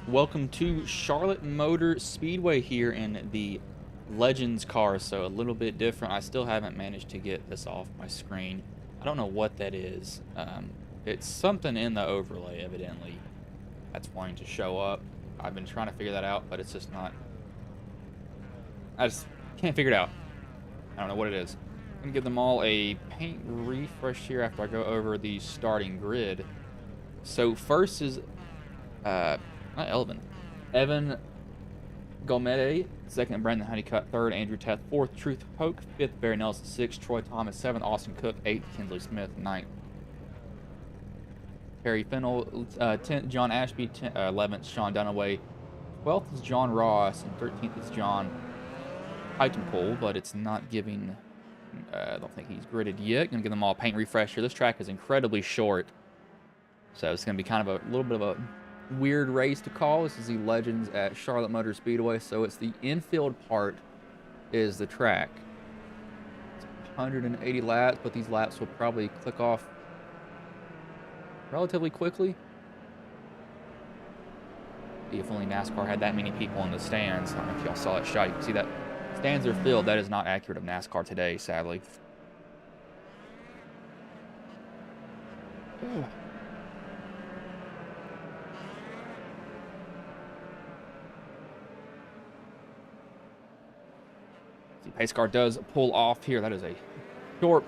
Welcome to Charlotte Motor Speedway here in the Legends car, so a little bit different. I still haven't managed to get this off my screen. I don't know what that is. It's something in the overlay, evidently, that's wanting to show up. I've been trying to figure that out, but it's just not... I just can't figure it out. I don't know what it is. I'm going to give them all a paint refresh here after I go over the starting grid. So first is... not Elvin. Evan Gomede, second, Brandon Honeycutt, third, Andrew Teth, fourth, Truth Hoke, fifth, Barry Nelson, sixth, Troy Thomas, seventh, Austin Cook, eighth, Kinsley Smith, ninth, Terry Fennell, 10th, John Ashby, 11th, Sean Dunaway, 12th is John Ross, and 13th is John Heightenpool, but it's not giving, I don't think he's gridded yet. Gonna give them all a paint refresh here. This track is incredibly short, so it's gonna be kind of a little bit of a weird race to call. This is the Legends at Charlotte Motor Speedway, so it's the infield part is the track. It's 180 laps, but these laps will probably click off relatively quickly. If only NASCAR had that many people in the stands. I don't know if y'all saw that shot. You can see that stands are filled. That is not accurate of NASCAR today, sadly. See, pace car does pull off here. That is a short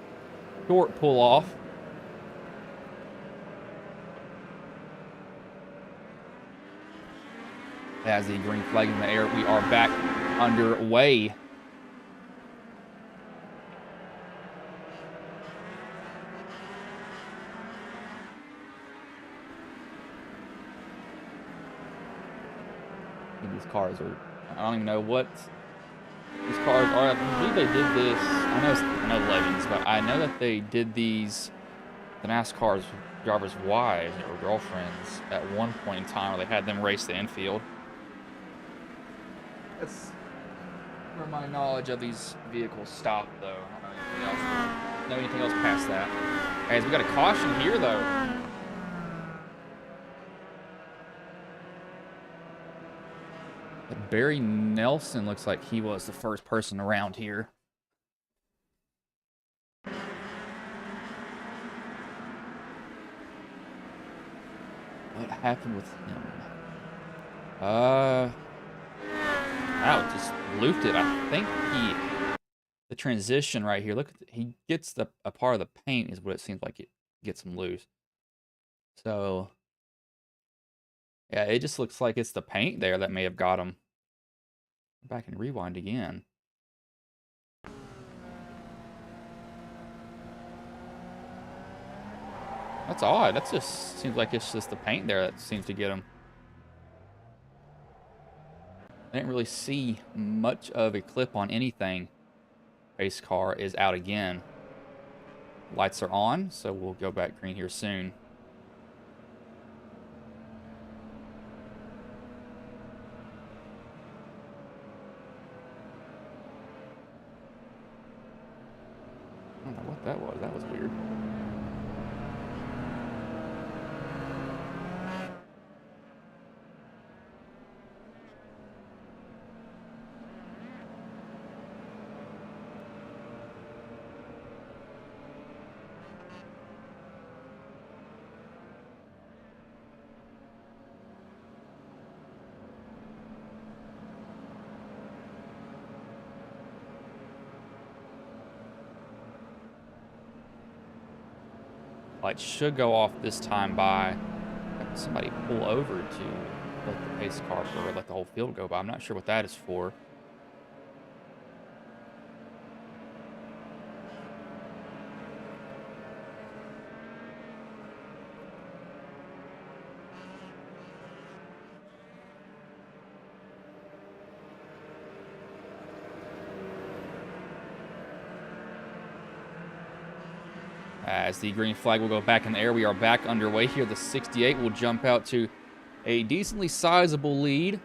pull off. As the green flag in the air, we are back underway. These cars are, I don't even know what these cars are. I believe they did this. I know Legends, but I know that they did these, the NASCAR's drivers' wives or girlfriends at one point in time where they had them race the infield. That's where my knowledge of these vehicles stop, though. I don't know anything else past that. Guys, we got a caution here, though. But Barry Nelson looks like he was the first person around here. What happened with him? Wow, just looped it. I think the transition right here, look, he gets a part of the paint is what it seems like it gets him loose. So, yeah, it just looks like it's the paint there that may have got him. Go back and rewind again. That's odd. That just seems like it's just the paint there that seems to get him. I didn't really see much of a clip on anything. Race car is out again. Lights are on, so we'll go back green here soon. I don't know what that was. That was weird. Lights should go off this time by somebody pull over to let the pace car or let the whole field go by. I'm not sure what that is for. As the green flag will go back in the air, we are back underway here. The 68 will jump out to a decently sizable lead.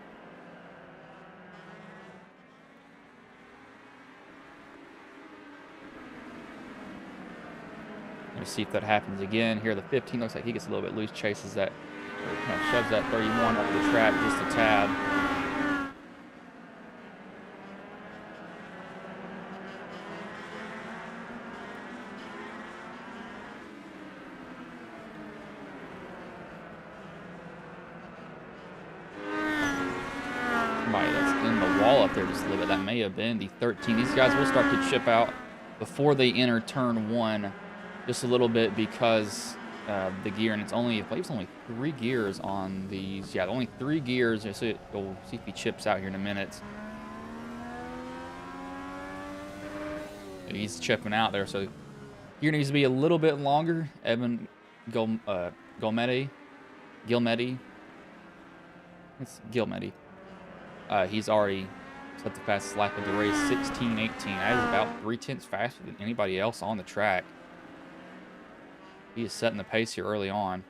Let's see if that happens again. Here, the 15 looks like he gets a little bit loose, chases that Kind of shoves that 31 up the track just a tad. Somebody that's in the wall up there just a little bit. That may have been the 13. These guys will start to chip out before they enter turn 1 just a little bit because the gear, and it's only, I believe it's only 3 gears on these. Yeah, only 3 gears. So we'll see if he chips out here in a minute. He's chipping out there, so gear needs to be a little bit longer. Evan Gilmetti. It's Gilmetti. He's already set the fastest lap of the race, 16:18. That is about 3/10 faster than anybody else on the track. He is setting the pace here early on.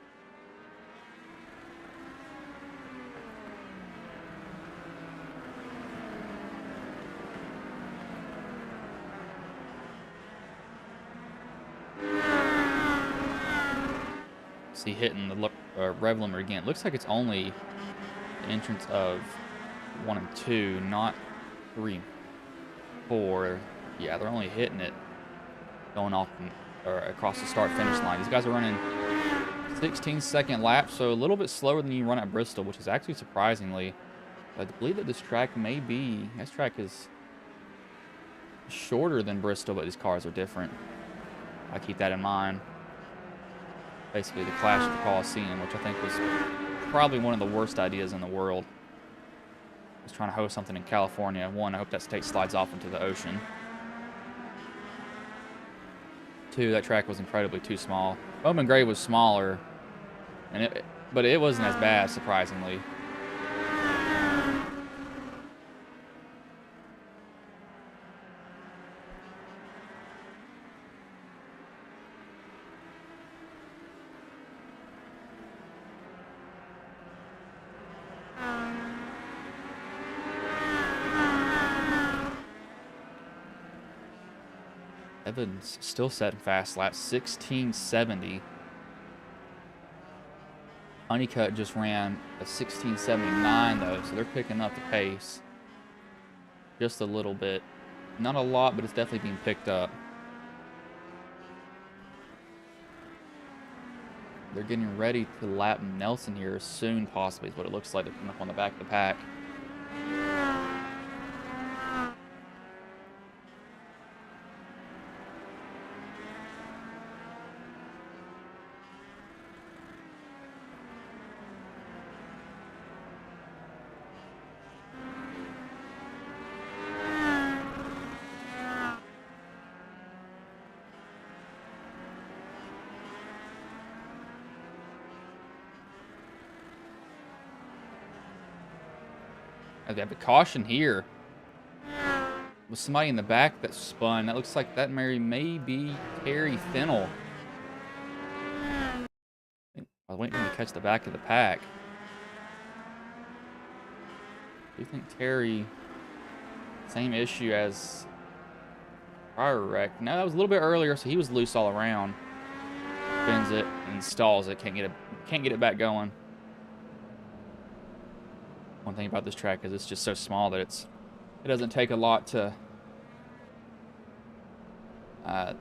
See, hitting the rev limiter again. It looks like it's only the entrance of 1 and 2, not 3, 4. Yeah, they're only hitting it going off or across the start-finish line. These guys are running 16-second laps, so a little bit slower than you run at Bristol, which is actually surprisingly. I believe that this track may be, this track is shorter than Bristol, but these cars are different. I keep that in mind. Basically, the Clash at the Coliseum, which I think was probably one of the worst ideas in the world. I was trying to host something in California. 1, I hope that state slides off into the ocean. 2, that track was incredibly too small. Bowman Gray was smaller, but it wasn't as bad, surprisingly. Evans still setting fast laps, 16:70. Honeycutt just ran a 16:79 though, so they're picking up the pace just a little bit. Not a lot, but it's definitely being picked up. They're getting ready to lap Nelson here soon, possibly, is what it looks like. They're coming up on the back of the pack. They have a caution here. With somebody in the back that spun. That looks like that may be Terry Fennell. I was waiting for him to catch the back of the pack. Do you think Terry, same issue as prior wreck? No, that was a little bit earlier, so he was loose all around. Spins it and stalls it. Can't get it back going. One thing about this track is it's just so small that it doesn't take a lot to it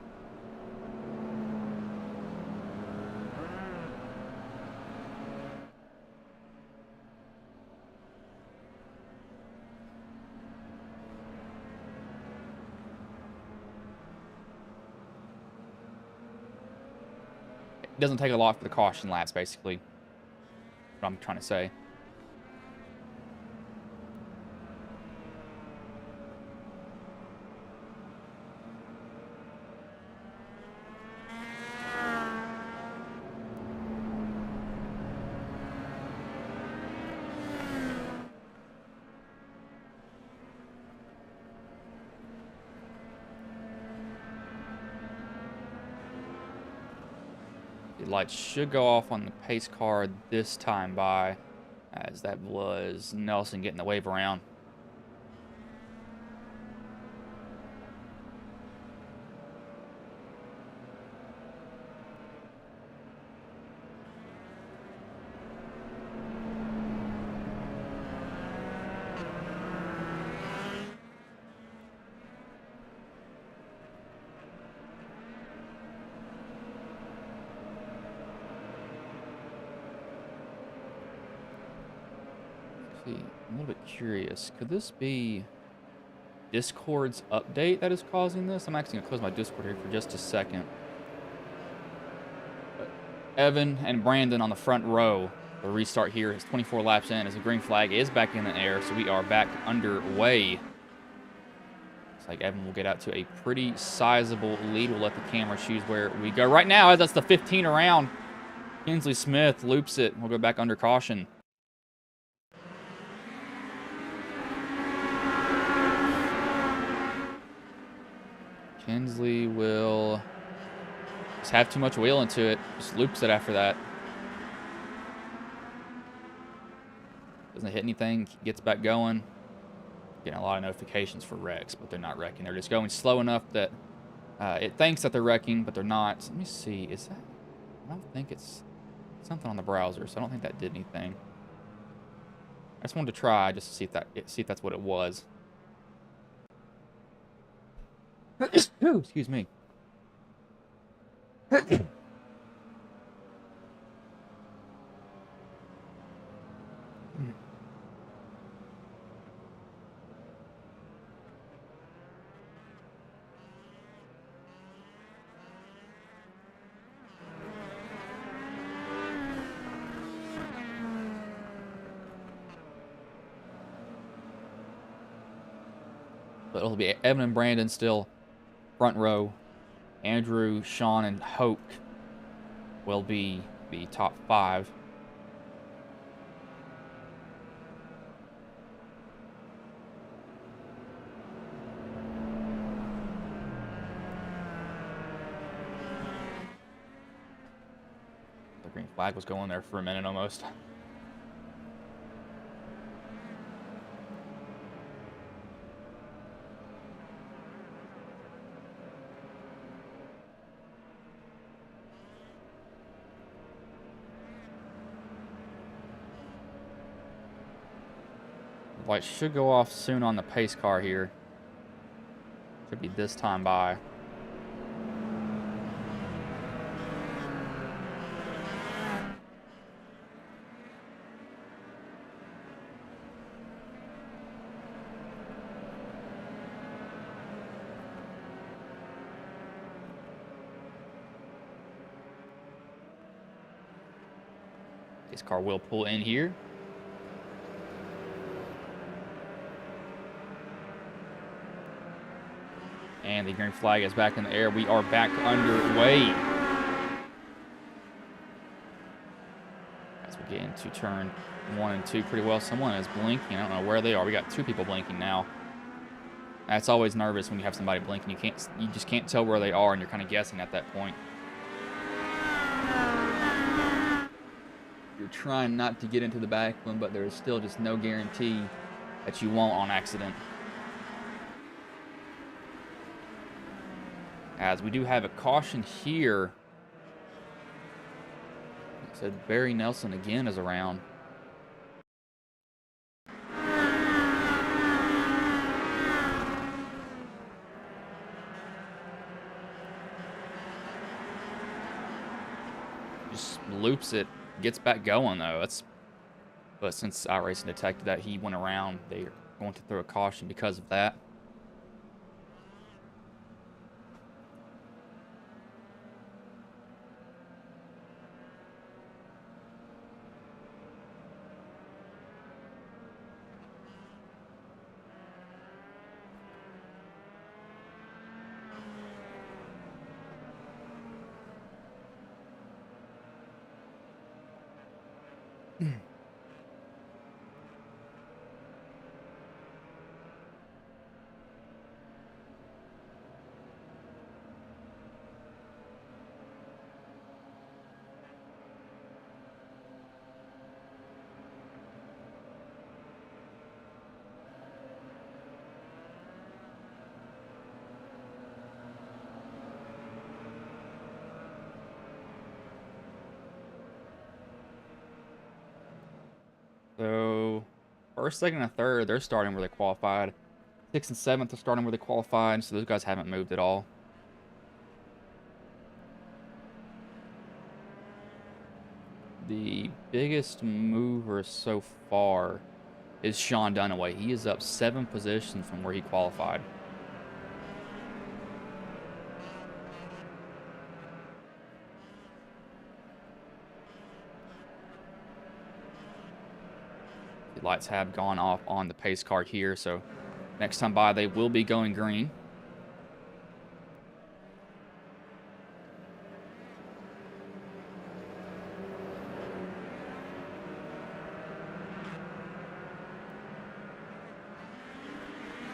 doesn't take a lot for the caution laps, basically. What I'm trying to say. The lights should go off on the pace car this time by, as that was Nelson getting the wave around. I'm a little bit curious. Could this be Discord's update that is causing this? I'm actually going to close my Discord here for just a second. But Evan and Brandon on the front row. The restart here is 24 laps in as the green flag is back in the air, so we are back underway. Looks like Evan will get out to a pretty sizable lead. We'll let the camera choose where we go. Right now, as that's the 15 around, Kinsley Smith loops it. We'll go back under caution. Kinsley will just have too much wheel into it. Just loops it after that. Doesn't hit anything. Gets back going. Getting a lot of notifications for wrecks, but they're not wrecking. They're just going slow enough that it thinks that they're wrecking, but they're not. Let me see. Is that... I don't think it's something on the browser, so I don't think that did anything. I just wanted to try just to see if that's what it was. Ooh, excuse me. But it'll be Evan and Brandon still front row. Andrew, Sean, and Hoke will be the top 5. The green flag was going there for a minute almost. Light should go off soon on the pace car here. Should be this time by. This car will pull in here. And the green flag is back in the air. We are back underway. As we get into turn 1 and 2 pretty well. Someone is blinking. I don't know where they are. We got 2 people blinking now. That's always nervous when you have somebody blinking. You just can't tell where they are, and you're kind of guessing at that point. You're trying not to get into the back one, but there is still just no guarantee that you won't on accident. As we do have a caution here. It said Barry Nelson again is around. Just loops it, gets back going though. But since iRacing detected that he went around, they're going to throw a caution because of that. So, first, second, and third, they're starting where they qualified. 6th and 7th are starting where they qualified, so those guys haven't moved at all. The biggest mover so far is Sean Dunaway. He is up 7 positions from where he qualified. The lights have gone off on the pace car here, so next time by they will be going green.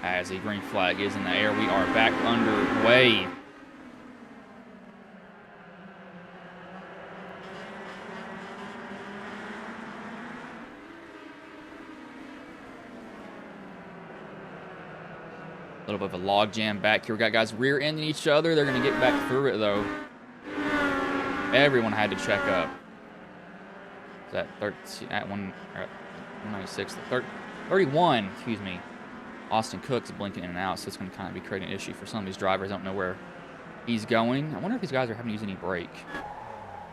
As the green flag is in the air, we are back underway. A little bit of a log jam back here. We got guys rear-ending each other. They're going to get back through it, though. Everyone had to check up. Is that 13, at 196, 31, excuse me. Austin Cook's blinking in and out, so it's going to kind of be creating an issue for some of these drivers. I don't know where he's going. I wonder if these guys are having to use any brake.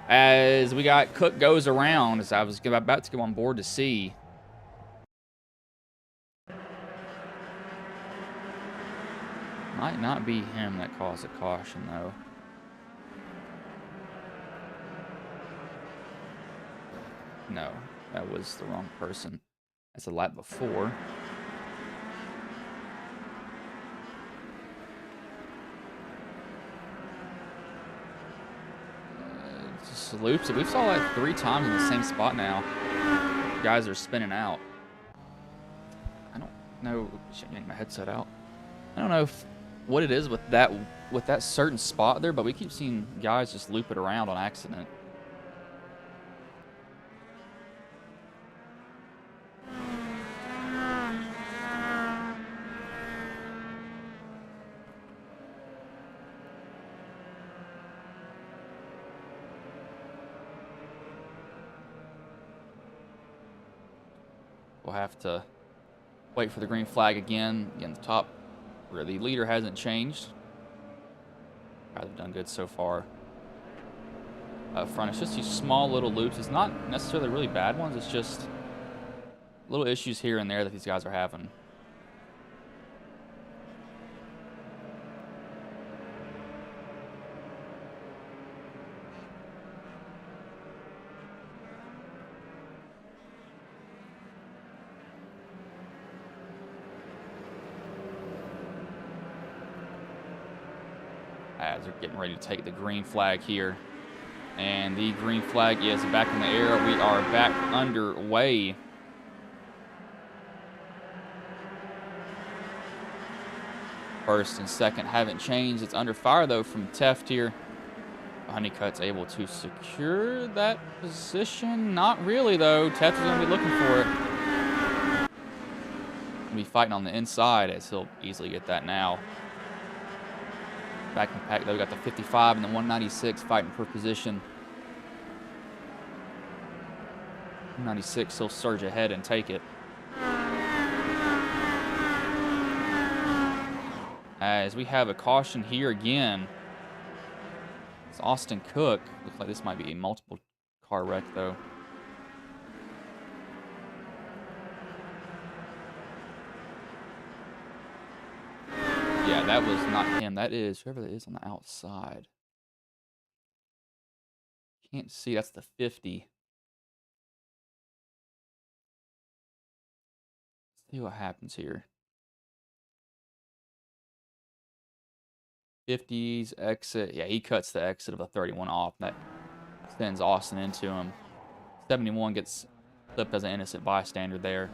As we got Cook goes around, as I was about to go on board to see. Might not be him that caused a caution, though. No, that was the wrong person. That's the lap before. Just loops it. We've saw that 3 times in the same spot now. Guys are spinning out. I don't know. Should get my headset out. I don't know what it is with that certain spot there, but we keep seeing guys just loop it around on accident. We'll have to wait for the green flag again. Again, the top where the leader hasn't changed. Guys have done good so far. Up front, it's just these small little loops. It's not necessarily really bad ones. It's just little issues here and there that these guys are having. As they're getting ready to take the green flag here. And the green flag is back in the air. We are back underway. First and second haven't changed. It's under fire, though, from Teft here. Honeycutt's able to secure that position. Not really, though. Teft is going to be looking for it. He'll be fighting on the inside, as he'll easily get that now. Back in the pack, though, we got the 55 and the 196 fighting for position. 196, he'll surge ahead and take it. As we have a caution here again. It's Austin Cook. Looks like this might be a multiple car wreck, though. Yeah, that was not him. That is whoever that is on the outside. Can't see. That's the 50. Let's see what happens here. 50's exit. Yeah, he cuts the exit of the 31 off. That sends Austin into him. 71 gets flipped as an innocent bystander there.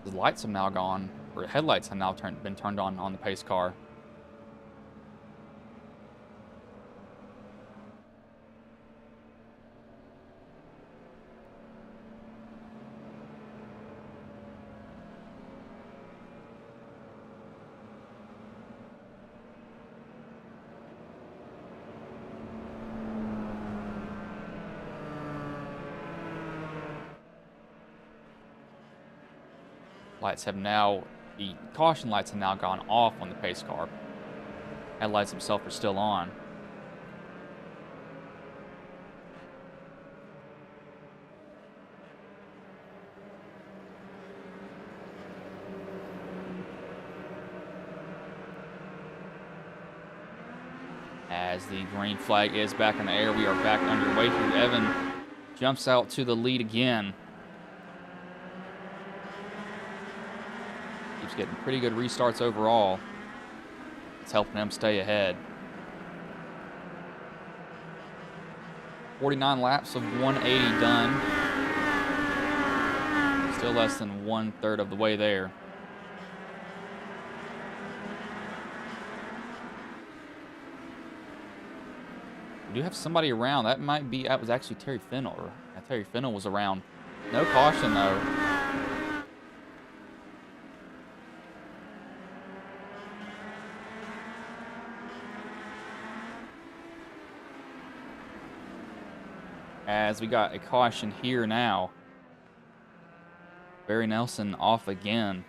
The lights have now gone or headlights have now been turned on the pace car. The caution lights have now gone off on the pace car. Headlights themselves are still on. As the green flag is back in the air, we are back underway here. Evan jumps out to the lead again. Keeps getting pretty good restarts overall. It's helping him stay ahead. 49 laps of 180 done. Still less than 1/3 of the way there. We do have somebody around. That was actually Terry Fennell. Terry Fennell was around. No caution though. As we got a caution here now. Barry Nelson off again.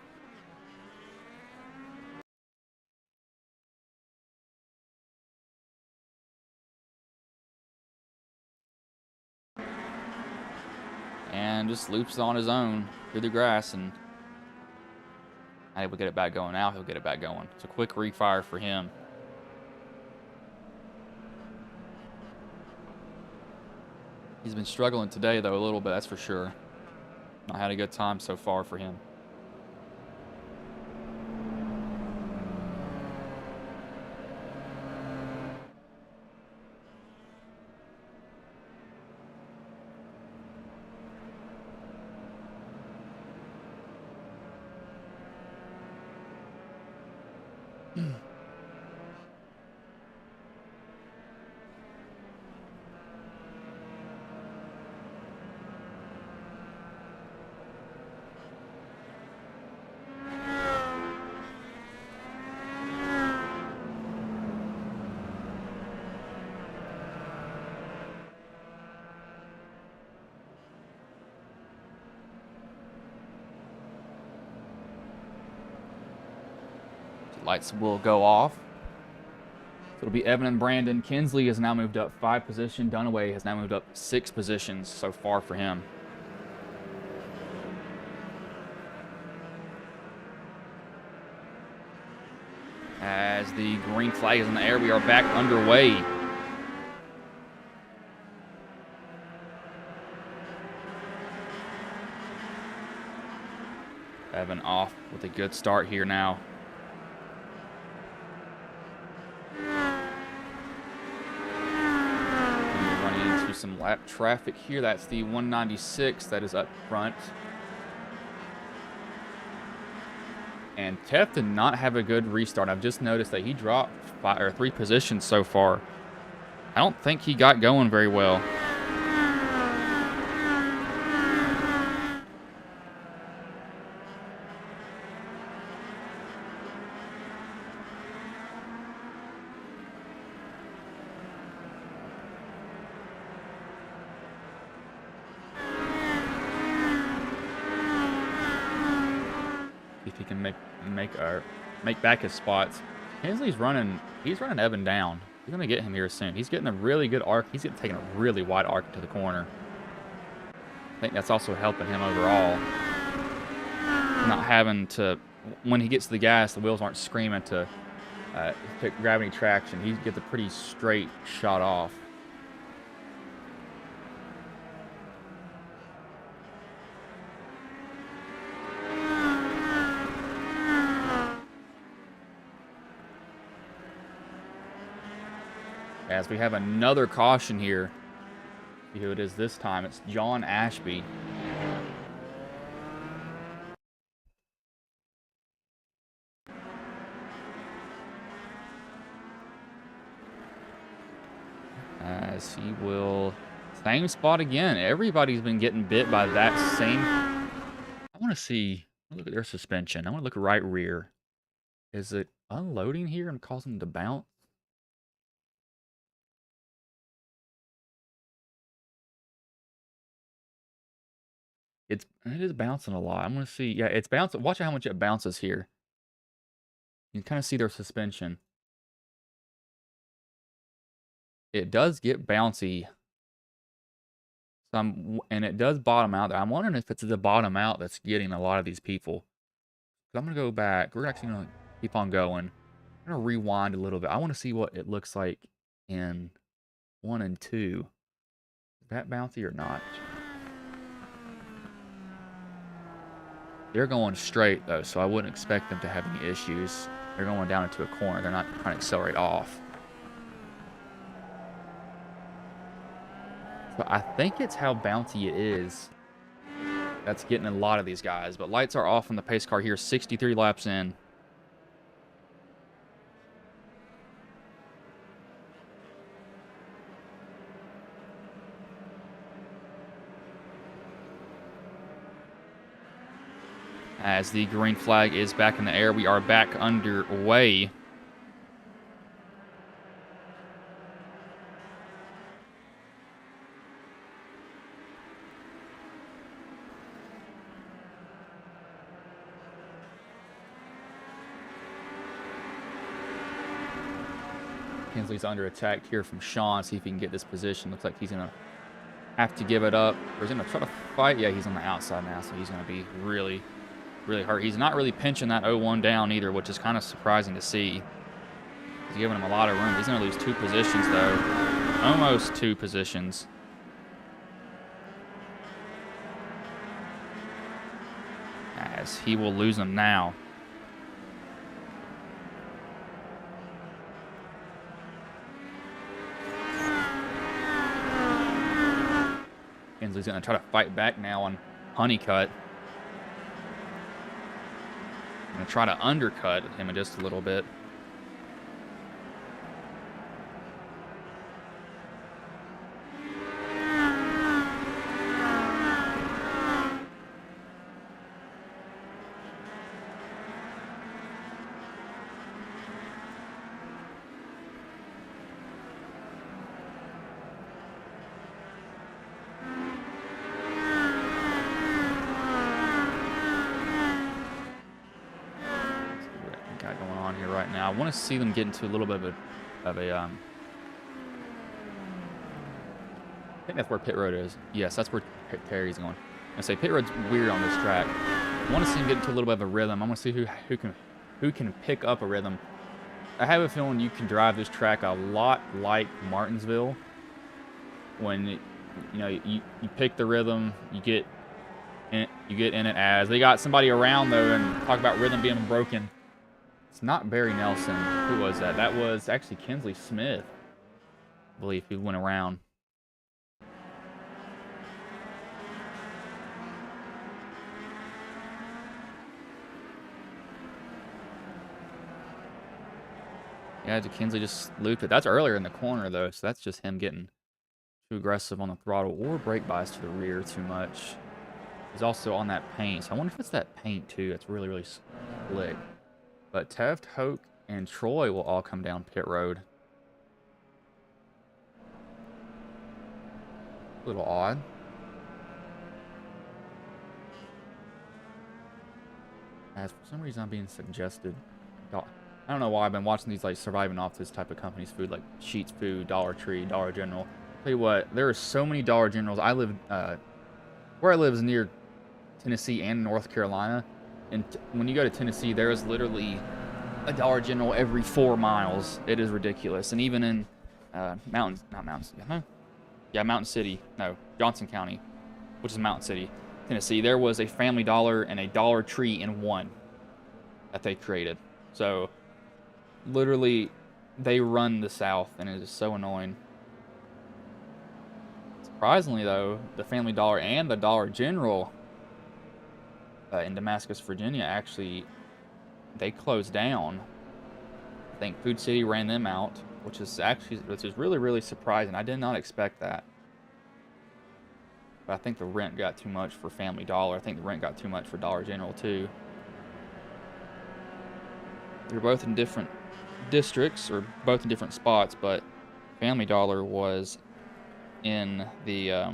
And just loops on his own through the grass, and I will get it back going now. He'll get it back going. It's a quick refire for him. He's been struggling today, though, a little bit, that's for sure. Not had a good time so far for him. Lights will go off. So it'll be Evan and Brandon. Kinsley has now moved up 5 positions. Dunaway has now moved up 6 positions so far for him. As the green flag is in the air, we are back underway. Evan off with a good start here now. Some lap traffic here. That's the 196 that is up front. And Tef did not have a good restart. I've just noticed that he dropped 3 positions so far. I don't think he got going very well. If he can make back his spots. Hensley's running. He's running Evan down. He's gonna get him here soon. He's getting a really good arc. He's taking a really wide arc to the corner. I think that's also helping him overall. Not having to, when he gets to the gas, the wheels aren't screaming to pick gravity traction. He gets a pretty straight shot off. As we have another caution here. See who it is this time. It's John Ashby. as he will... Same spot again. Everybody's been getting bit by that same... I want to see... Look at their suspension. I want to look right rear. Is it unloading here and causing them to bounce? It is bouncing a lot. I'm going to see. Yeah, it's bouncing. Watch how much it bounces here. You can kind of see their suspension. It does get bouncy. And it does bottom out. I'm wondering if it's the bottom out that's getting a lot of these people. So I'm going to go back. We're actually going to keep on going. I'm going to rewind a little bit. I want to see what it looks like in 1 and 2. Is that bouncy or not? They're going straight, though, so I wouldn't expect them to have any issues. They're going down into a corner. They're not trying to accelerate off. So I think it's how bouncy it is that's getting a lot of these guys. But lights are off on the pace car here, 63 laps in. As the green flag is back in the air, we are back underway. Kinsley's under attack here from Sean. See if he can get this position. Looks like he's going to have to give it up. Or he's going to try to fight. Yeah, he's on the outside now, so he's going to be really hurt. He's not really pinching that 0-1 down either, which is kind of surprising to see. He's giving him a lot of room. He's going to lose 2 positions, though. Almost 2 positions. As he will lose them now. Kinsley's going to try to fight back now on Honeycutt. I'm going to try to undercut him just a little bit. I want to see them get into a little bit of a I think that's where pit road is. Yes, that's where Terry's going. I say pit road's weird on this track. I want to see him get into a little bit of a rhythm. I want to see who can pick up a rhythm. I have a feeling you can drive this track a lot like Martinsville. When you pick the rhythm, you get in it as they got somebody around though, and talk about rhythm being broken. It's not Barry Nelson. Who was that? That was actually Kinsley Smith. I believe he went around. Yeah, Kinsley just looped it. That's earlier in the corner, though, so that's just him getting too aggressive on the throttle or brake bias to the rear too much. He's also on that paint, so I wonder if it's that paint, too. That's really slick. But Teft, Hoke, and Troy will all come down pit road. A little odd. As for some reason I'm being suggested. I don't know why I've been watching these like surviving off this type of company's food, like Sheetz Food, Dollar Tree, Dollar General. Tell you what, there are so many Dollar Generals. I live, where I live is near Tennessee and North Carolina. And when you go to Tennessee, there is literally a Dollar General every 4 miles. It is ridiculous. And even in Mountain City, Johnson County, which is Mountain City, Tennessee, there was a Family Dollar and a Dollar Tree in one that they created. So, literally, they run the South, and it is so annoying. Surprisingly, though, the Family Dollar and the Dollar General in Damascus, Virginia, actually, they closed down. I think Food City ran them out. which is really, really surprising. I did not expect that. But I think the rent got too much for Family Dollar. I think the rent got too much for Dollar General, too. They're both in different districts, or both in different spots, but Family Dollar was in the,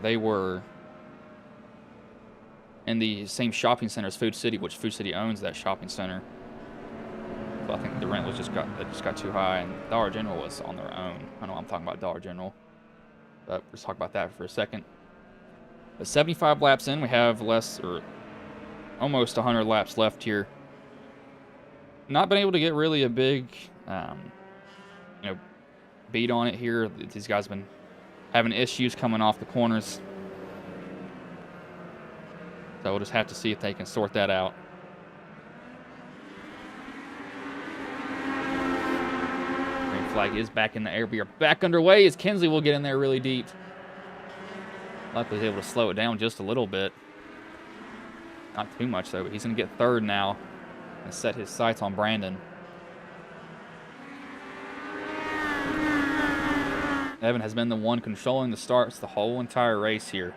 they were in the same shopping center as Food City, which Food City owns that shopping center. So I think the rent just got too high, and Dollar General was on their own. I know I'm talking about Dollar General, but let's talk about that for a second. But 75 laps in, we have almost 100 laps left here. Not been able to get really a big, beat on it here. These guys have been having issues coming off the corners. So we'll just have to see if they can sort that out. Green flag is back in the air. We are back underway as Kinsley will get in there really deep. Luckily, he's able to slow it down just a little bit. Not too much, though, but he's going to get third now and set his sights on Brandon. Evan has been the one controlling the starts the whole entire race here.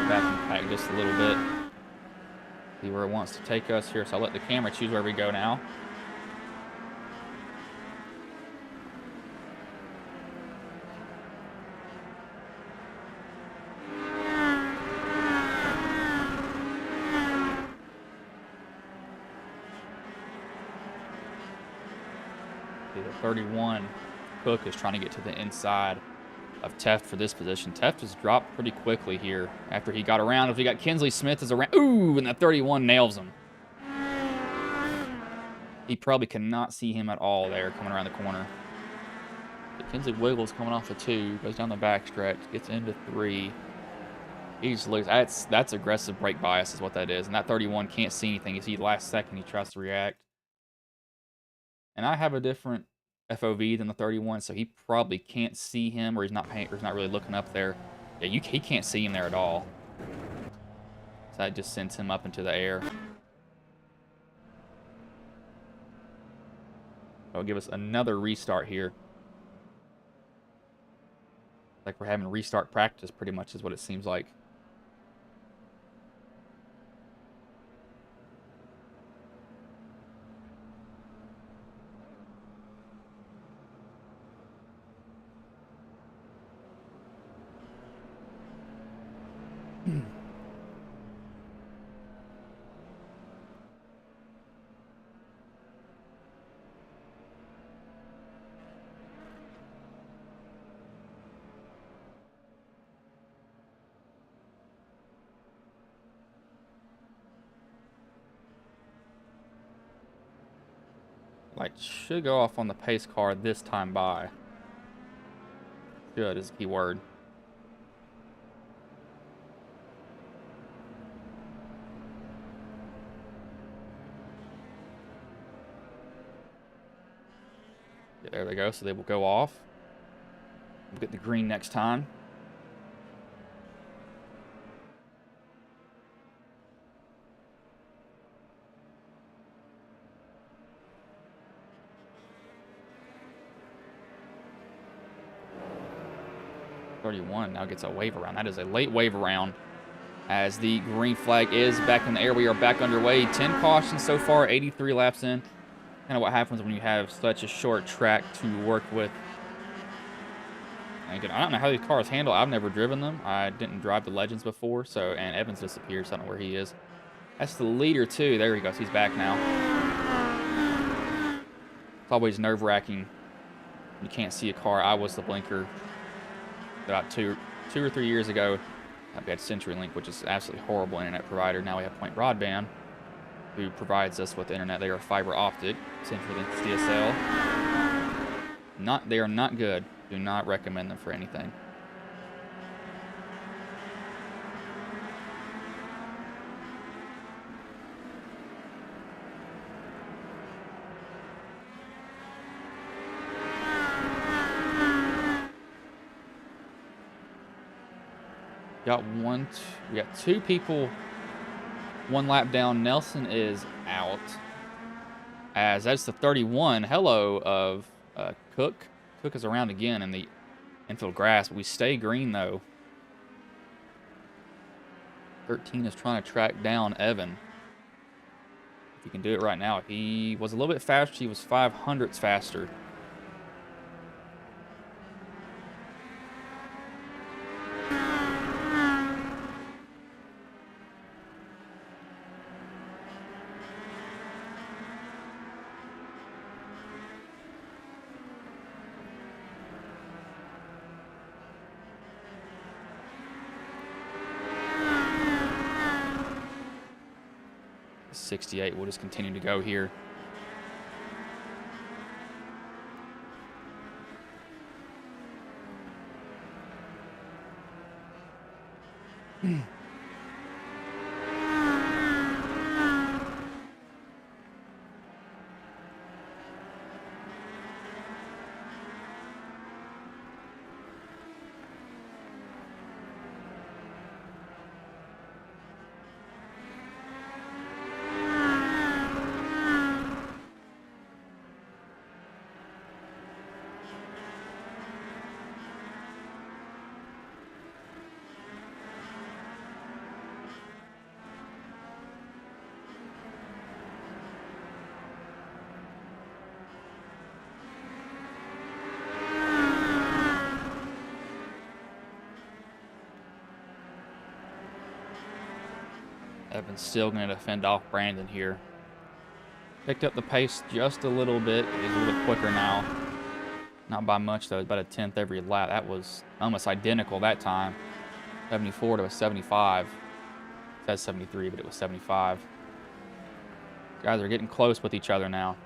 Back in the pack just a little bit. See where it wants to take us here, so I'll let the camera choose where we go now. See, the 31, Cook is trying to get to the inside of Teft for this position. Teft has dropped pretty quickly here after he got around. If we got Kinsley Smith as around, ooh, and that 31 nails him. He probably cannot see him at all there coming around the corner. But Kinsley wiggles coming off the 2, goes down the backstretch, gets into 3. Easily, that's aggressive brake bias is what that is. And that 31 can't see anything. You see last second he tries to react. And I have a different FOV than the 31, so he probably can't see him, or he's not really looking up there. Yeah, he can't see him there at all. So that just sends him up into the air. It'll give us another restart here. Like we're having restart practice, pretty much is what it seems like. Light should go off on the pace car this time by. Should is the key word. Yeah, there they go. So they will go off. We'll get the green next time. Now gets a wave around. That is a late wave around as the green flag is back in the air. We are back underway. 10 cautions so far, 83 laps in. Kind of what happens when you have such a short track to work with. And again, I don't know how these cars handle. I've never driven them. I didn't drive the Legends before, and Evans disappeared, so I don't know where he is. That's the leader, too. There he goes. He's back now. It's always nerve-wracking. You can't see a car. I was the blinker about two or 3 years ago. We had CenturyLink, which is absolutely horrible internet provider. Now we have Point Broadband, who provides us with internet. They are fiber optic. CenturyLink DSL. They are not good. Do not recommend them for anything. We got two people 1 lap down. Nelson is out. As that's the 31. Hello of Cook. Cook is around again in the infield grass. We stay green though. 13 is trying to track down Evan. If he can do it right now. He was a little bit faster. He was 0.05 faster. .68 will just continue to go here. Evan's still going to defend off Brandon here. Picked up the pace just a little bit. He's a little bit quicker now. Not by much, though. It's about a 10th every lap. That was almost identical that time. 74 to a 75. It says 73, but it was 75. Guys are getting close with each other now.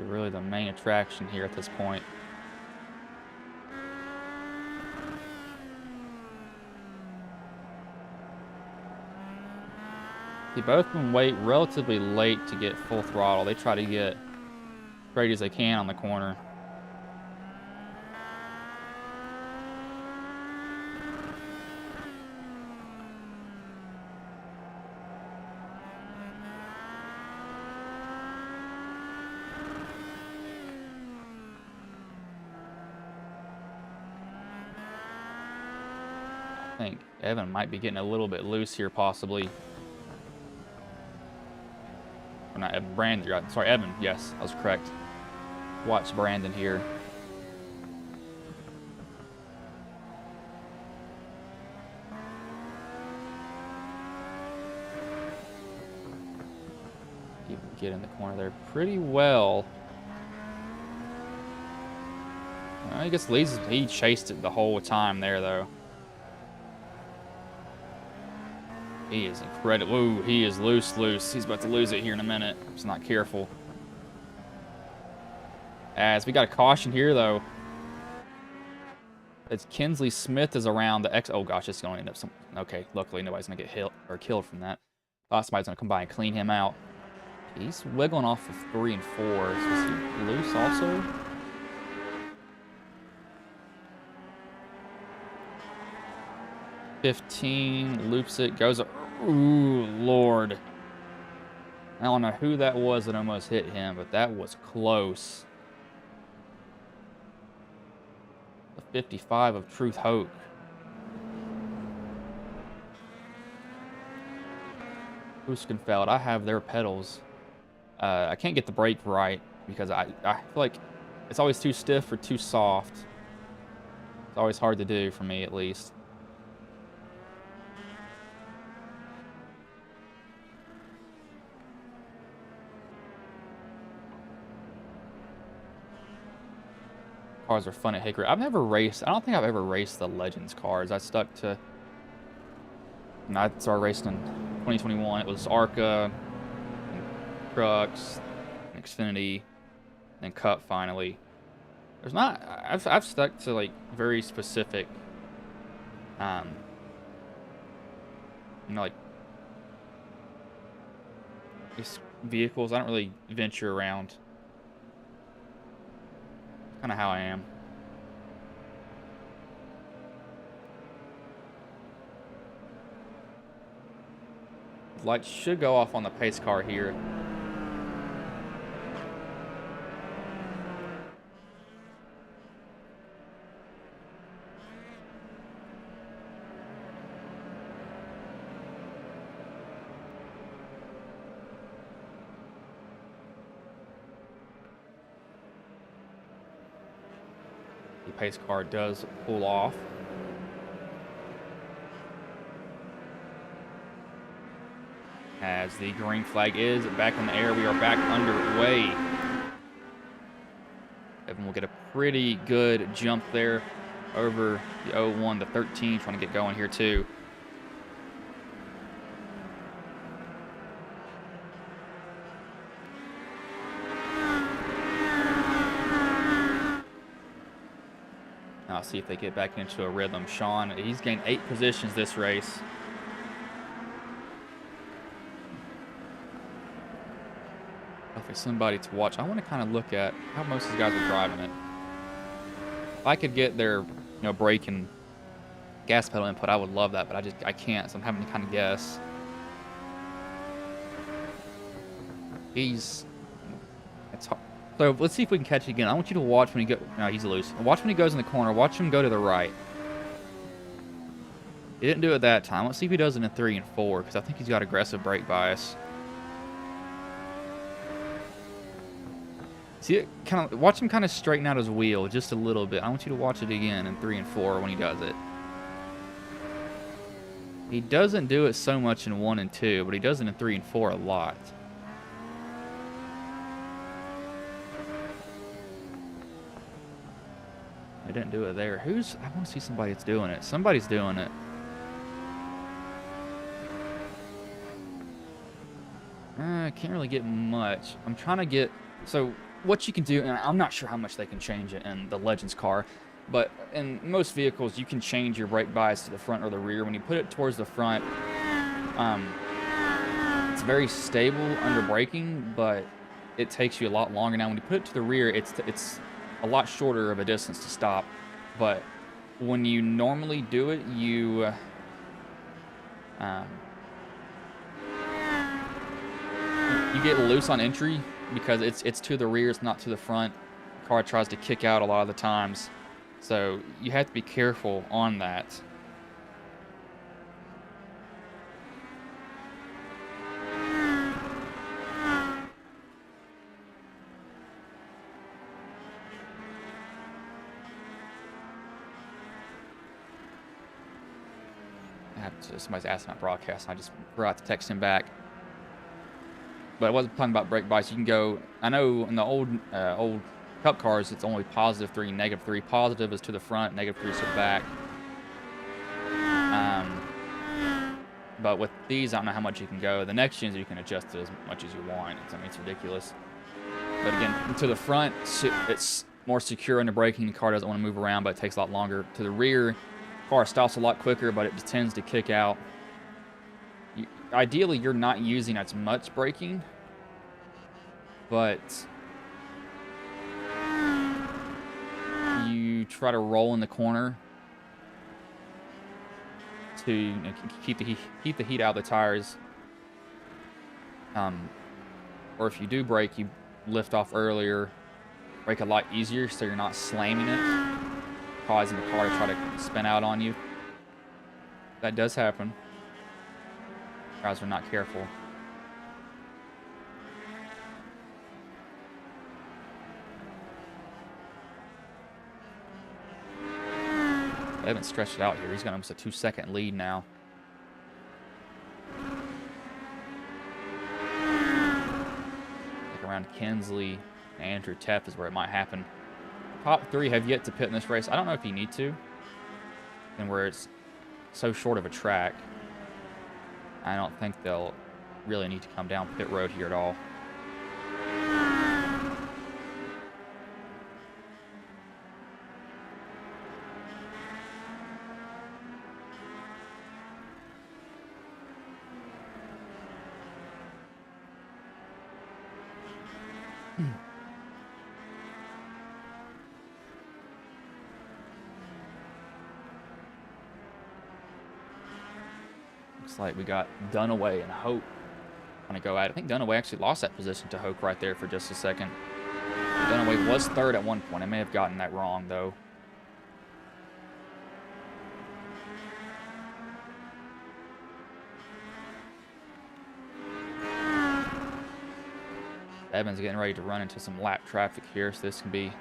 Really the main attraction here at this point. They both can wait relatively late to get full throttle. They try to get straight as they can on the corner. I think Evan might be getting a little bit loose here, possibly. Or not Evan, Brandon. Sorry, Evan. Yes, I was correct. Watch Brandon here. You can get in the corner there pretty well. I guess he chased it the whole time there, though. He is incredible. Ooh, he is loose. He's about to lose it here in a minute. He's not careful. As we got a caution here, though. It's Kinsley Smith is around the X. Oh gosh, it's going to end up some. Okay, luckily nobody's going to get hit or killed from that. Thought somebody's going to come by and clean him out. He's wiggling off of 3 and 4. So is he loose also? .15 loops it, goes. Ooh, Lord. I don't know who that was that almost hit him, but that was close. The 55 of Truth Hope. Huskenfeld, I have their pedals. I can't get the brake right because I feel like it's always too stiff or too soft. It's always hard to do for me, at least. Cars are fun at Hickory. I've never raced. I don't think I've ever raced the Legends cars. I stuck to. I started racing in 2021. It was ARCA, and trucks, and Xfinity, and Cup finally. There's not. I've stuck to like very specific, um, like these vehicles. I don't really venture around. Kind of how I am. Lights should go off on the pace car here. The pace car does pull off. As the green flag is back in the air, we are back underway. Evan will get a pretty good jump there over the 01 to 13, trying to get going here too. Now see if they get back into a rhythm. Sean, he's gained 8 positions this race. Hopefully somebody to watch. I want to kind of look at how most of these guys are driving it. If I could get their, brake and gas pedal input, I would love that, but I can't, so I'm having to kind of guess. It's hard. So let's see if we can catch it again. I want you to watch when he no, he's loose. Watch when he goes in the corner. Watch him go to the right. He didn't do it that time. Let's see if he does it in 3 and 4, because I think he's got aggressive brake bias. See it watch him kind of straighten out his wheel just a little bit. I want you to watch it again in 3 and 4 when he does it. He doesn't do it so much in 1 and 2, but he does it in 3 and 4 a lot. I didn't do it there. I want to see somebody that's doing it. Somebody's doing it. I can't really get much. I'm trying to get... So, what you can do, and I'm not sure how much they can change it in the Legends car, but in most vehicles, you can change your brake bias to the front or the rear. When you put it towards the front, it's very stable under braking, but it takes you a lot longer. Now, when you put it to the rear, it's a lot shorter of a distance to stop, but when you normally do it, you get loose on entry because it's to the rear, it's not to the front. The car tries to kick out a lot of the times, so you have to be careful on that. Somebody's asking my broadcast, and I just forgot to text him back. But I wasn't talking about brake bias. You can go. I know in the old Cup cars, it's only +3, -3. Positive is to the front, -3 is to the back. But with these, I don't know how much you can go. The next gens, you can adjust it as much as you want. It's ridiculous. But again, to the front, it's more secure in the braking. The car doesn't want to move around, but it takes a lot longer. To the rear, car stops a lot quicker, but it tends to kick out. Ideally, you're not using as much braking, but you try to roll in the corner to keep the heat out of the tires. Or if you do brake, you lift off earlier, brake a lot easier, so you're not slamming it, causing the car to try to spin out on you. That does happen. Guys are not careful. They haven't stretched it out here. He's got almost a 2-second lead now. Like around Kinsley, Andrew Teff is where it might happen. top 3 have yet to pit in this race. I don't know if you need to. And where it's so short of a track, I don't think they'll really need to come down pit road here at all. Looks like we got Dunaway and Hope going to go at it. I think Dunaway actually lost that position to Hope right there for just a second. Dunaway was third at one point. I may have gotten that wrong, though. Evans getting ready to run into some lap traffic here, so this can be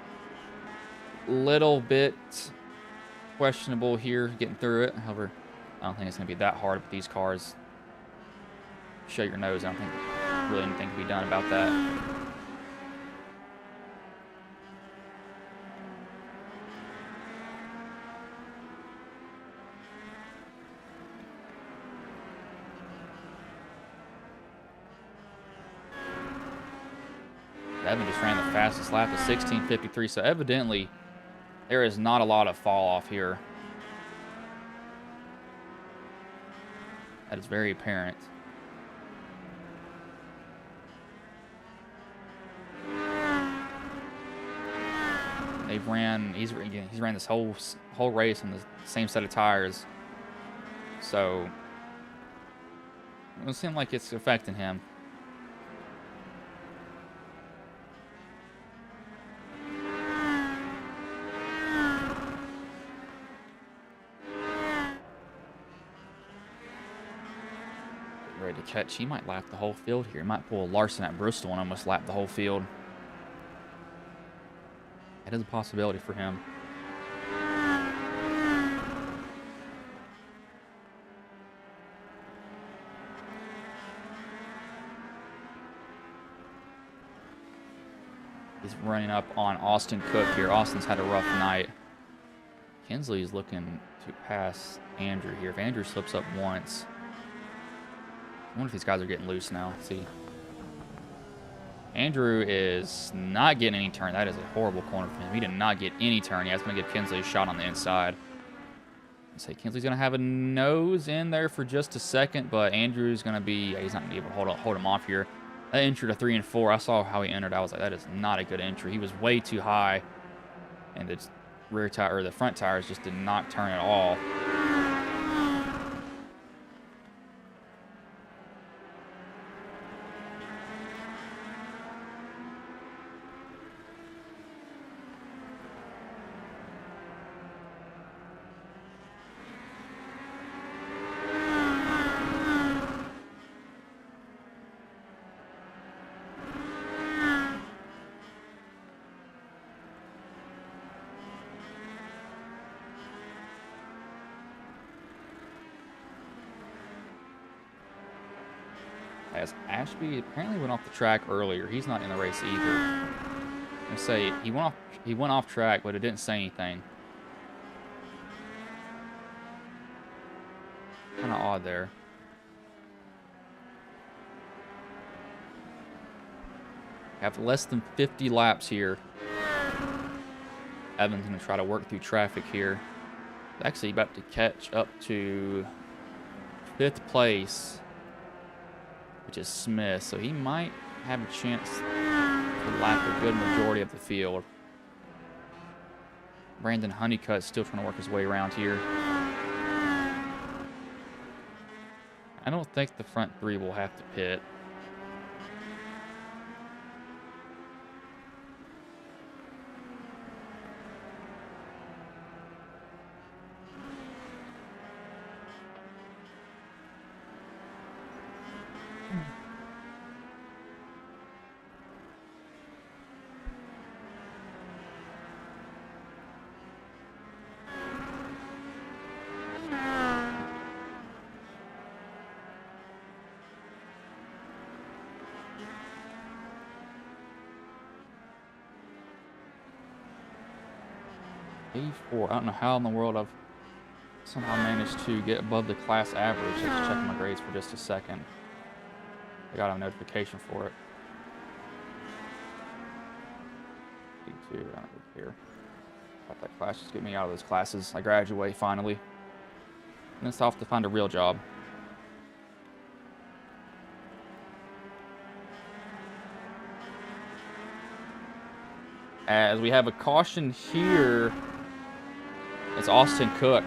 a little bit questionable here getting through it. However, I don't think it's going to be that hard with these cars. Shut your nose. I don't think really anything can be done about that. Evan just ran the fastest lap of 16:53, so evidently there is not a lot of fall off here. That is very apparent. He's ran this whole race on the same set of tires, so it doesn't seem like it's affecting him. Ready to catch. He might lap the whole field here. He might pull a Larson at Bristol and almost lap the whole field. That is a possibility for him. He's running up on Austin Cook here. Austin's had a rough night. Kinsley is looking to pass Andrew here. If Andrew slips up once, I wonder if these guys are getting loose now. Let's see. Andrew is not getting any turn. That is a horrible corner for him. He did not get any turn. Yeah, it's going to give Kinsley a shot on the inside. Let's say Kinsley's going to have a nose in there for just a second, but Andrew's going to be, he's not going to be able to hold him off here. That entered a 3 and 4. I saw how he entered. I was like, that is not a good entry. He was way too high, and the rear tire or the front tires just did not turn at all. As Ashby apparently went off the track earlier. He's not in the race either. I say he went off track, but it didn't say anything. Kind of odd there. Have less than 50 laps here. Evan's going to try to work through traffic here. He's actually about to catch up to 5th place, which is Smith, so he might have a chance to lap a good majority of the field. Brandon Honeycutt's still trying to work his way around here. I don't think the front 3 will have to pit. 84. I don't know how in the world I've somehow managed to get above the class average. Let's check my grades for just a second. I got a notification for it. 82, I don't care. Got that class, just get me out of those classes. I graduate finally. And it's off to find a real job. As we have a caution here, it's Austin Cook.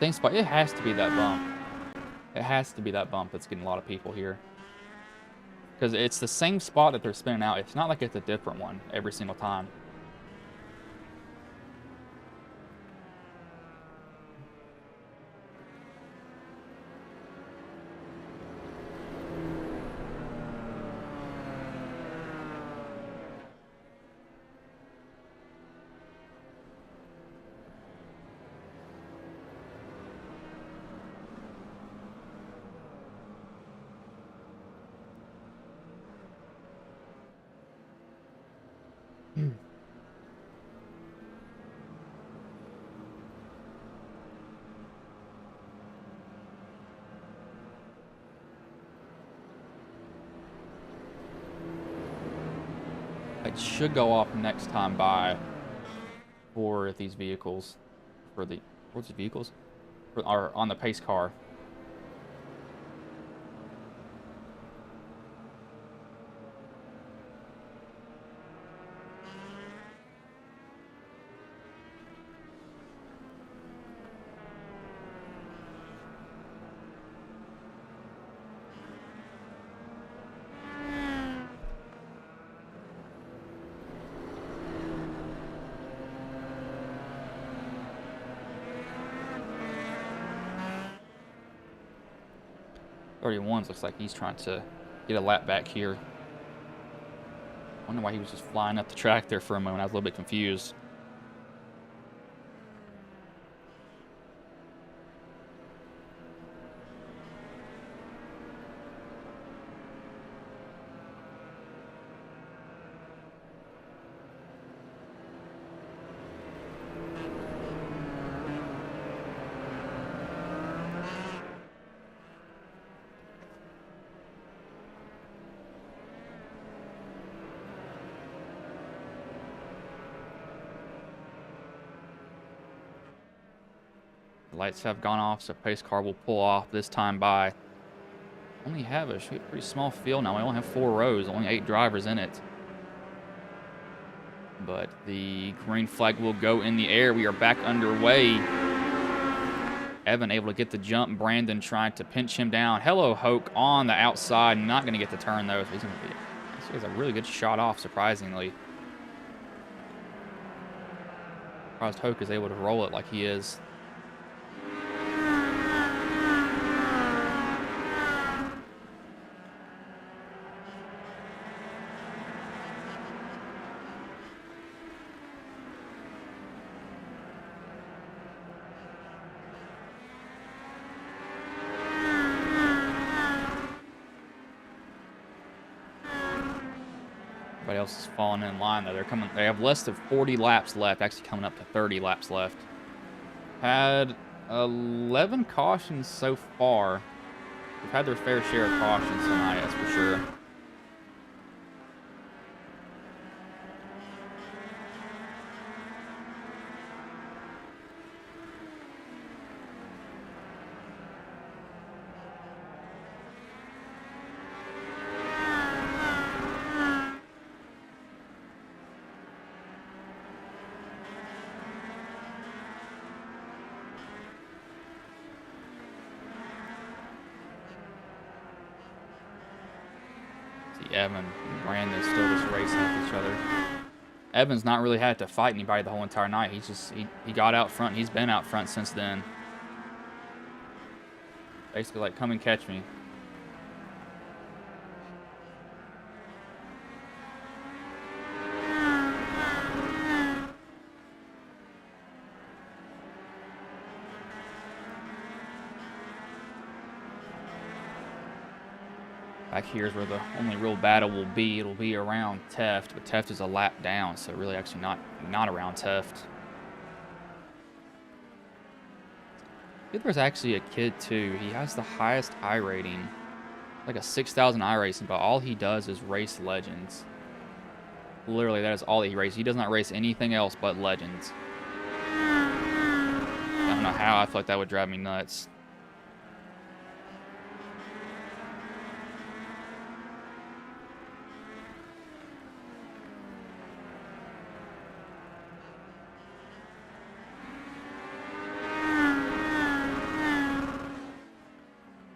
Thanks, but it has to be that bump. It has to be that bump that's getting a lot of people here. Because it's the same spot that they're spinning out. It's not like it's a different one every single time. It should go off next time by for these vehicles. What's the vehicles? Are on the pace car. Looks like he's trying to get a lap back here. I wonder why he was just flying up the track there for a moment. I was a little bit confused. Lights have gone off, so pace car will pull off this time by. Only have a pretty small field now. We only have 4 rows, only 8 drivers in it. But the green flag will go in the air. We are back underway. Evan able to get the jump. Brandon trying to pinch him down. Hello, Hoke on the outside. Not going to get the turn, though. He's going to be. This is a really good shot off, surprisingly. Surprised Hoke is able to roll it like he is. Everybody else is falling in line, though. They have less than 40 laps left, actually coming up to 30 laps left. Had 11 cautions so far. They've had their fair share of cautions tonight, that's for sure. Evan and Brandon still just racing with each other. Evan's not really had to fight anybody the whole entire night. He got out front. He's been out front since then. Basically like, come and catch me. Back here is where the only real battle will be. It'll be around Teft, but Teft is a lap down, so really actually not around Teft. I think there's actually a kid too. He has the highest I rating, like a 6,000 I rating, but all he does is race Legends. Literally, that is all he races. He does not race anything else but Legends. I don't know how. I feel like that would drive me nuts.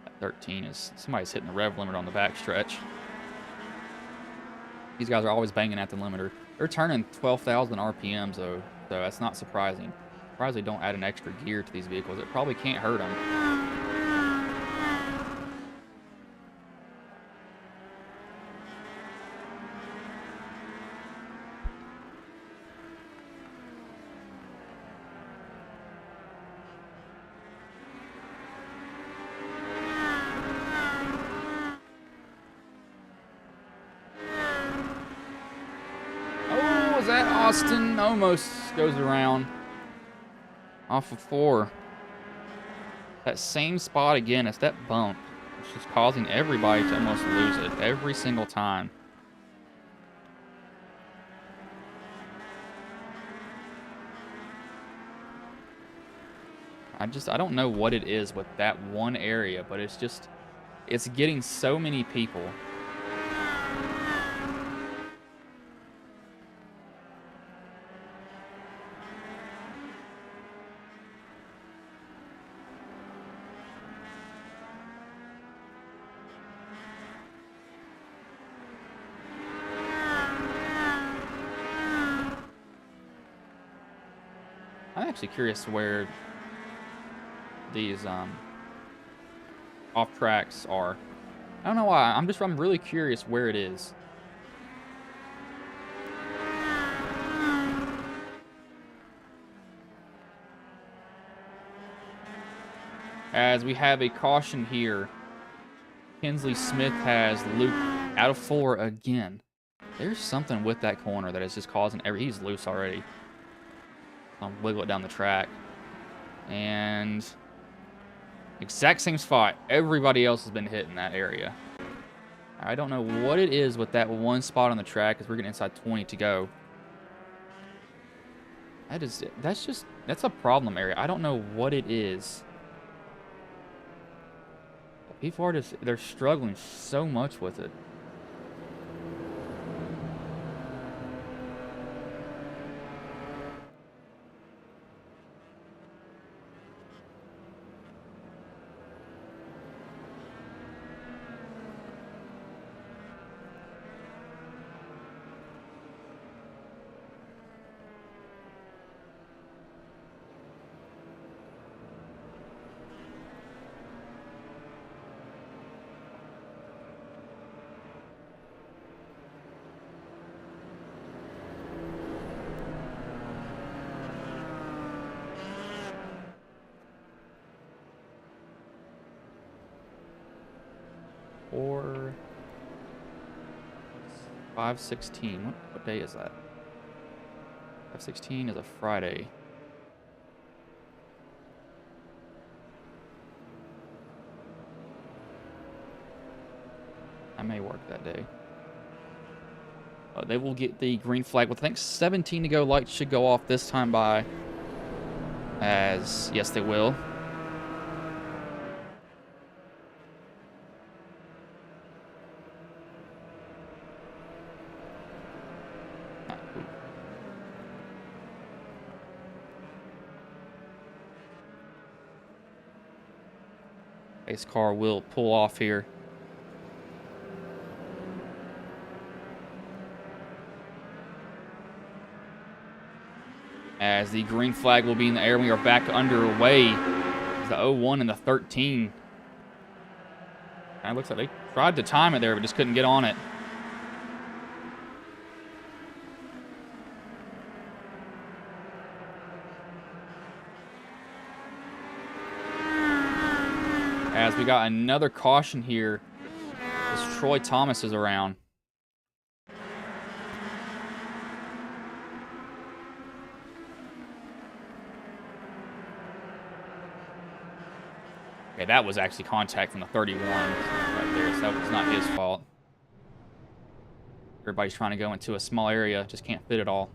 That 13 is somebody's hitting the rev limiter on the back stretch. These guys are always banging at the limiter. They're turning 12,000 RPMs though, so that's not surprising. Surprised they don't add an extra gear to these vehicles. It probably can't hurt them. Oh, is that Austin? Almost goes around. Off of 4. That same spot again. It's that bump. It's just causing everybody to almost lose it every single time. I don't know what it is with that one area, but it's getting so many people. I'm actually curious where these off tracks are. I don't know why. I'm really curious where it is. As we have a caution here. Kinsley Smith has Luke out of 4 again. There's something with that corner that is just causing he's loose already. I'll wiggle it down the track. And exact same spot. Everybody else has been hit in that area. I don't know what it is with that one spot on the track because we're getting inside 20 to go. That's a problem area. I don't know what it is. People are they're struggling so much with it. Or 5/16. What day is that? 5/16 is a Friday. I may work that day. They will get the green flag with I think 17 to go. Lights should go off this time by. Yes, they will. Base car will pull off here. As the green flag will be in the air, we are back underway. The 01 and the 13. Kind of looks like they tried to time it there, but just couldn't get on it. As we got another caution here This Troy Thomas is around. Okay, that was actually contact from the 31 right there, so that was not his fault. Everybody's trying to go into a small area, just can't fit it all.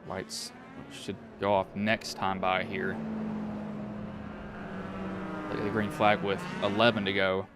Lights should go off next time by here. Look at the green flag with 11 to go.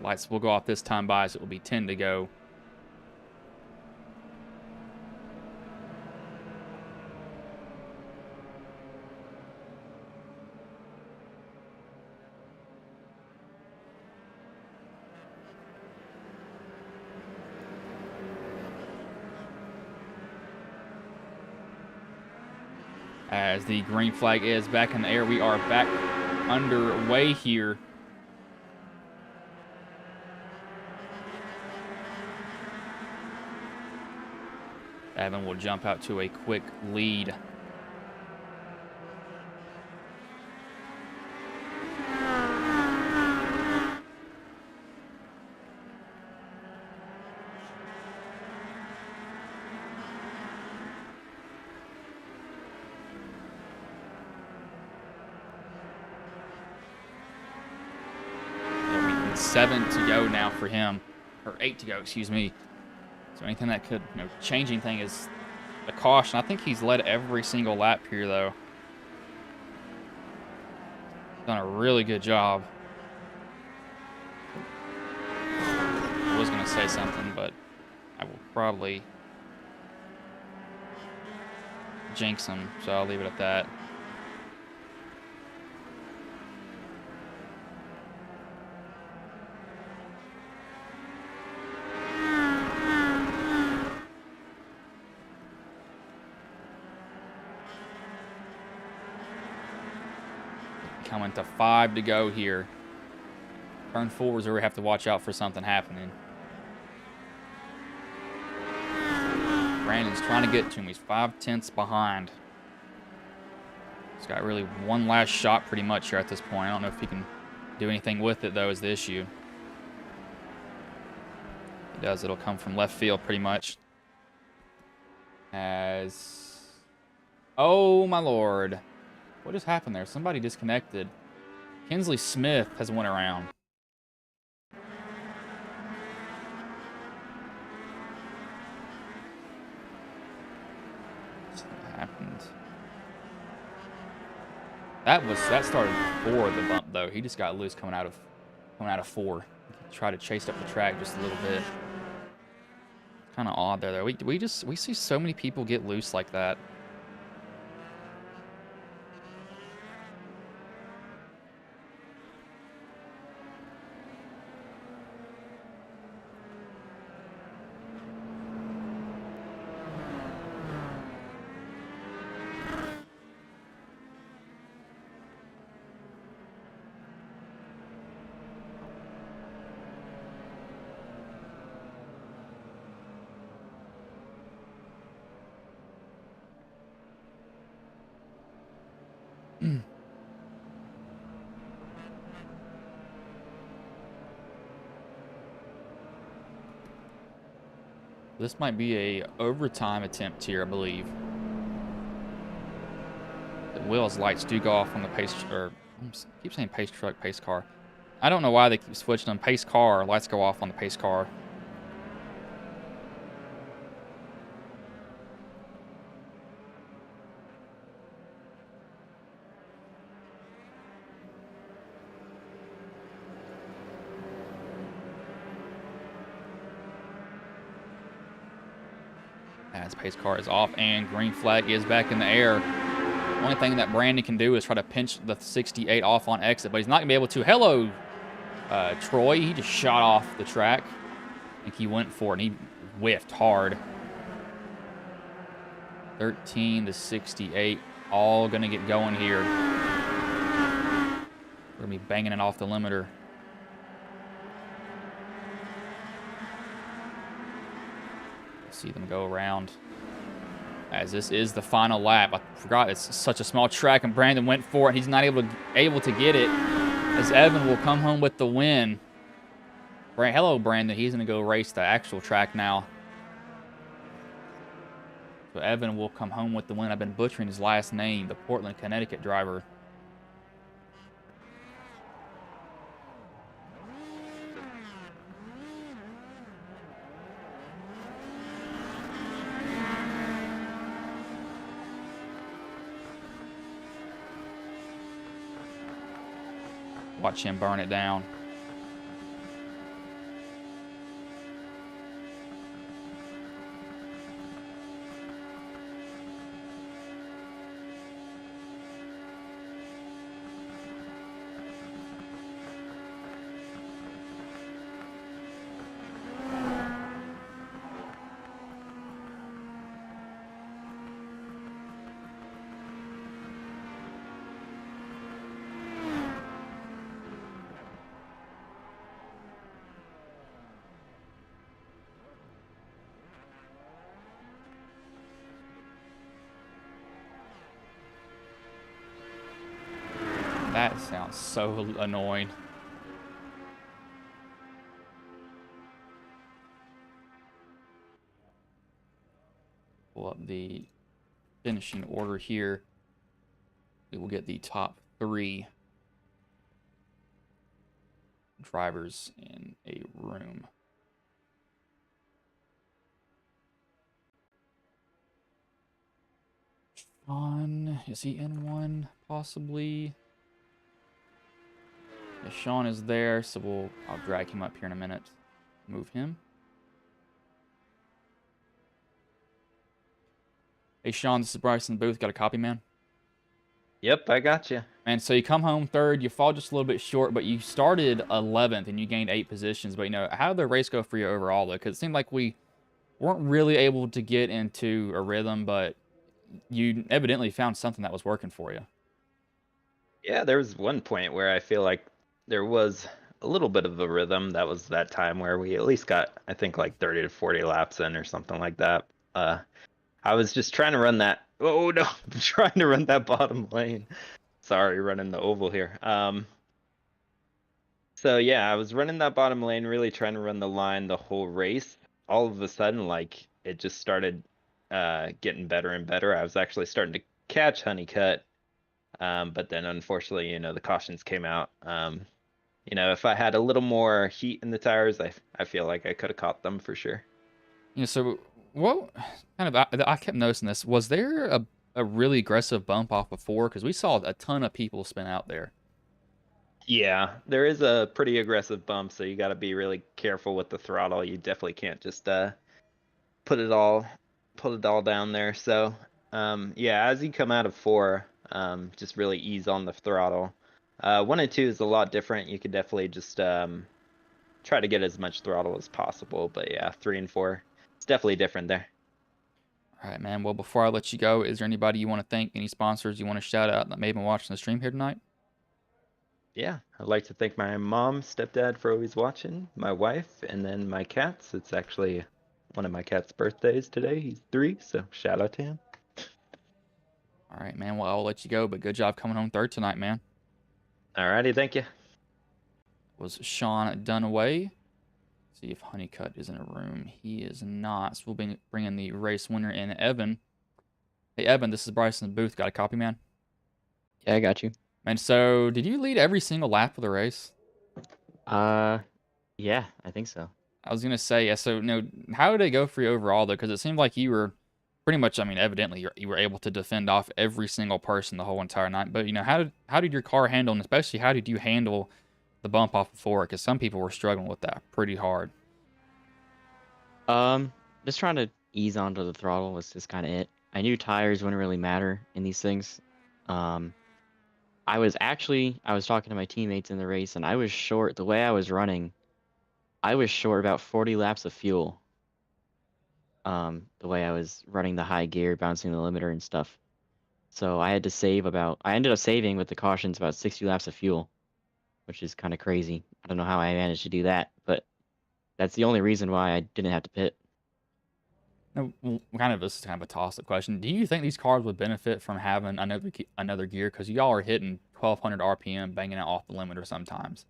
Lights will go off this time by, so it will be 10 to go. As the green flag is back in the air, we are back underway here. Evan will jump out to a quick lead. It'll be 7 to go now for him, or 8 to go, excuse me. So anything that could, change anything is a caution. I think he's led every single lap here, though. Done a really good job. I was going to say something, but I will probably jinx him, so I'll leave it at that. Coming to 5 to go here. Turn 4 is where we have to watch out for something happening. Brandon's trying to get to him. He's 5/10 behind. He's got really one last shot pretty much here at this point. I don't know if he can do anything with it, though, is the issue. If he does, it'll come from left field pretty much. Oh, my Lord. What just happened there? Somebody disconnected. Kinsley Smith has went around. What happened? That started before the bump though. He just got loose coming out of 4. Try to chase up the track just a little bit. Kind of odd there, though. We see so many people get loose like that. This might be a overtime attempt here, I believe. The Will's lights do go off on the pace, or I keep saying pace truck, pace car. I don't know why they keep switching them. Pace car, lights go off on the pace car. As pace car is off and green flag is back in the air. Only thing that Brandon can do is try to pinch the 68 off on exit, but he's not going to be able to. Hello, Troy. He just shot off the track. I think he went for it, and he whiffed hard. 13 to 68, all going to get going here. We're going to be banging it off the limiter. See them go around. As this is the final lap. I forgot it's such a small track, and Brandon went for it. He's not able to get it, as Evan will come home with the win. Hello, Brandon. He's going to go race the actual track now. So Evan will come home with the win. I've been butchering his last name, the Portland, Connecticut driver. Watch him burn it down. That sounds so annoying. Pull up the finishing order here. We will get the top 3 drivers in a room. Sean, is he in one? Possibly. Yeah, Sean is there, so I'll drag him up here in a minute. Move him. Hey, Sean, this is Bryson Booth. Got a copy, man? Yep, I got you. And so you come home third. You fall just a little bit short, but you started 11th and you gained 8 positions. But, how did the race go for you overall, though? Because it seemed like we weren't really able to get into a rhythm, but you evidently found something that was working for you. Yeah, there was one point where I feel like there was a little bit of a rhythm. That was that time where we at least got, I think, like 30 to 40 laps in or something like that. I was just trying to run that. Oh no, I'm trying to run that bottom lane. Sorry, running the oval here. So yeah, I was running that bottom lane, really trying to run the line the whole race. All of a sudden, like, it just started getting better and better. I was actually starting to catch Honeycutt. But then unfortunately, the cautions came out. If I had a little more heat in the tires, I feel like I could have caught them for sure. So what kind of, I kept noticing this. Was there a really aggressive bump off before? Because we saw a ton of people spin out there. Yeah, there is a pretty aggressive bump, so you got to be really careful with the throttle. You definitely can't just put it all down there. So yeah, as you come out of 4, just really ease on the throttle. 1 and 2 is a lot different. You could definitely just try to get as much throttle as possible. But yeah, 3 and 4, it's definitely different there. All right, man. Well, before I let you go, is there anybody you want to thank? Any sponsors you want to shout out that may have been watching the stream here tonight? Yeah, I'd like to thank my mom, stepdad for always watching, my wife, and then my cats. It's actually one of my cat's birthdays today. He's 3, so shout out to him. All right, man. Well, I'll let you go, but good job coming home third tonight, man. Alrighty, thank you. Was Sean Dunaway? See if Honeycutt is in a room. He is not. So we'll be bringing the race winner in, Evan. Hey, Evan, this is Bryson Booth. Got a copy, man? Yeah, I got you. And so, did you lead every single lap of the race? Yeah, I think so. I was gonna say, yeah. So, how did it go for you overall, though? Because it seemed like you were pretty much. I mean, evidently, you were able to defend off every single person the whole entire night. But how did your car handle, and especially how did you handle the bump off of 4? Because some people were struggling with that pretty hard. Just trying to ease onto the throttle was just kind of it. I knew tires wouldn't really matter in these things. I was talking to my teammates in the race, and I was short. The way I was running, I was short about 40 laps of fuel. The way I was running the high gear, bouncing the limiter and stuff. So I ended up saving with the cautions about 60 laps of fuel, which is kind of crazy. I don't know how I managed to do that, but that's the only reason why I didn't have to pit. No, this is kind of a toss-up question. Do you think these cars would benefit from having another gear? Because y'all are hitting 1,200 RPM, banging it off the limiter sometimes.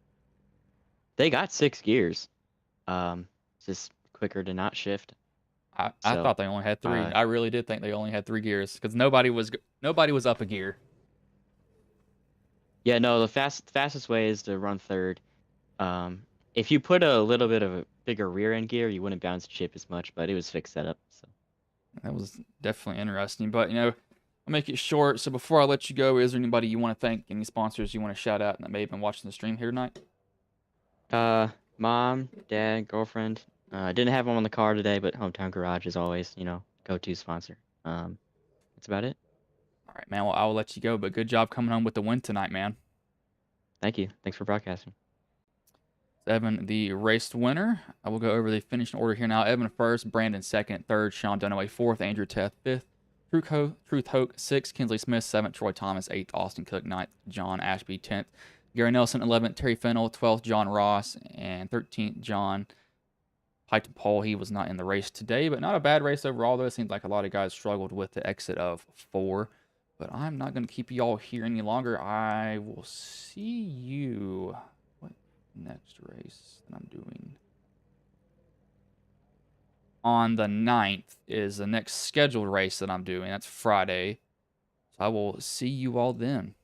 They got 6 gears. It's just quicker to not shift. I thought they only had 3. uh, I really did think they only had 3 gears because nobody was up a gear. Yeah, no, the fastest way is to run third. If you put a little bit of a bigger rear end gear, you wouldn't bounce chip as much, but it was fixed setup. So That was definitely interesting. But I'll make it short. So before I let you go, is there anybody you want to thank? Any sponsors you want to shout out that may have been watching the stream here tonight? mom, dad, girlfriend. I didn't have them on the car today, but Hometown Garage is always, go-to sponsor. That's about it. All right, man. Well, I will let you go, but good job coming home with the win tonight, man. Thank you. Thanks for broadcasting. Evan, the race winner. I will go over the finishing order here now. Evan first, Brandon second, third, Sean Dunaway fourth, Andrew Teth fifth, Truth Hoke sixth, Kinsley Smith seventh, Troy Thomas eighth, Austin Cook ninth, John Ashby 10th, Gary Nelson 11th, Terry Fennell 12th, John Ross, and 13th, John Pike Pole. He was not in the race today, but not a bad race overall, though. It seems like a lot of guys struggled with the exit of 4. But I'm not going to keep you all here any longer. I will see you. What next race that I'm doing? On the 9th is the next scheduled race that I'm doing. That's Friday. So I will see you all then.